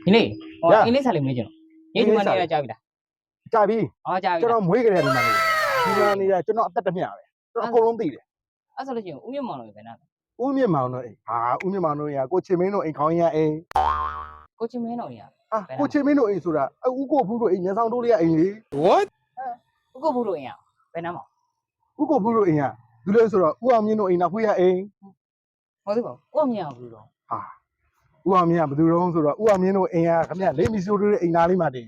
ဒီနေ့ဟိုအင်းလေးဆက်လေးမေးကြတော့ညဒီမှာနေရကြာပြီလားကြာပြီကြာပြီကျွန်တော်မွေးကြတယ်ဒီမှာနေရကျွန်တော်အသက်တမျှပဲကျွန်တော်အကုန်လုံးသိတယ်အဲ့ဆိုလို့ရှိရင်ဦးမြင့်မောင်လို့ပဲနားဦးမြင့်မောင်တို့အိမ်ဟာဦးမြင့်မောင်တို့ရကိုချင်မင်းတို့အိမ်ခေါင်းရအိမ်ကိုချင်းမင်းတော်ကြီးဟာကိုချင်မင်းတို့အိမ်ဆိုတာဦးကိုဖူးတို့အိမ်ညဆောင်တို့လေးကအိမ်လေ What ဦးကိုဘူးလို့အိမ်ဘယ်နားမှာဦးကိုဖူးတို့အိမ်ကသူလဲဆိုတော့ဦးအောင်မြင့်တို့အိမ်နောက်ခွေးရအိမ်ဟုတ်သေးပါဦးအောင်မြင့်အောင်ဘူးတော့ဟာဦးအောင်မြင့်ကဘယ်သူတော့ဆိုတော့ဦးအောင်မြင့်တို့အိမ်ကခင်ဗျလိမ့်မီဆိုတို့အိမ်သားလေးမှာတင်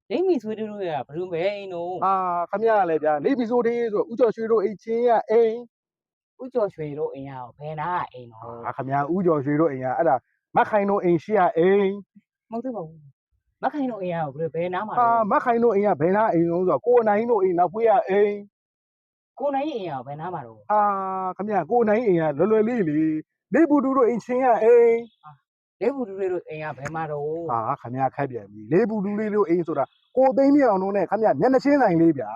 လိမ့်မီဆွေးတို့ရဘယ်လိုပဲအိမ်တို့ဟာခင်ဗျကလည်းဗျာလိမ့်မီဆိုတေးဆိုဦးကျော်ရွှေတို့အိမ်ချင်းရအိမ်ဦးကျော်ရွှေတို့အိမ်ရောဘယ်နားအိမ်တော့ဟာခင်ဗျဦးကျော်ရွှေတို့အိမ်ကအဲ့ဒါမခိုင်တို့အိမ်ရှိရအိမ်မဟုတ်သေးပါဘူးမခိုင်တို့အိမ်ရောဘယ်နားမှာဟာမခိုင်တို့အိမ်ကဘယ်နားအိမ်လုံးဆိုတော့ကိုနိုင်တို့အိမ်နောက်ခွေးရအိမ်ကိုနိုင်အိမ်ရောဘယ်နားမှာတော့ဟာခင်ဗျကိုနိုင်အိမ်ကလွယ်လွယ်လေးလေလိဘူးတူတို့အိမ်ချင်းရအိမ်လေးဘူးတူလေးတို့အိမ်ကဘယ်မှာတော့ဟာခင်ဗျခက်ပြန်ပြီလေးဘူးတူလေးတို့အိမ်ဆိုတာကိုသိန်းမြောင်တို့နဲ့ခင်ဗျမျက်နှာချင်းဆိုင်လေးဗျာ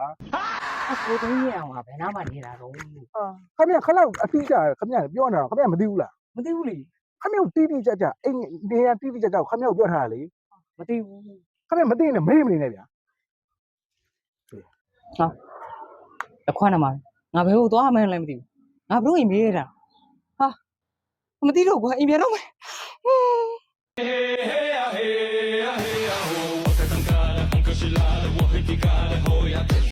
ကိုသိန်းမြောင်ကဘယ်နားမှာနေတာတော့ဟာခင်ဗျခလောက်အတိအကျခင်ဗျပြောနေတာခင်ဗျမသိဘူးလားမသိဘူးလေခင်ဗျတီးတီးကြကြအိမ်နေရတီးတီးကြကြခင်ဗျပြောထားတာလေမသိဘူးခင်ဗျမသိနဲ့မေးမနေနဲ့ဗျာဟာအခွမ်းနမှာငါဘယ်ကိုသွားမှန်းလည်းမသိဘူးငါဘလို့အိမ်မေးရတာဟာမသိတော့ကွာအိမ်ပြန်တော့မယ်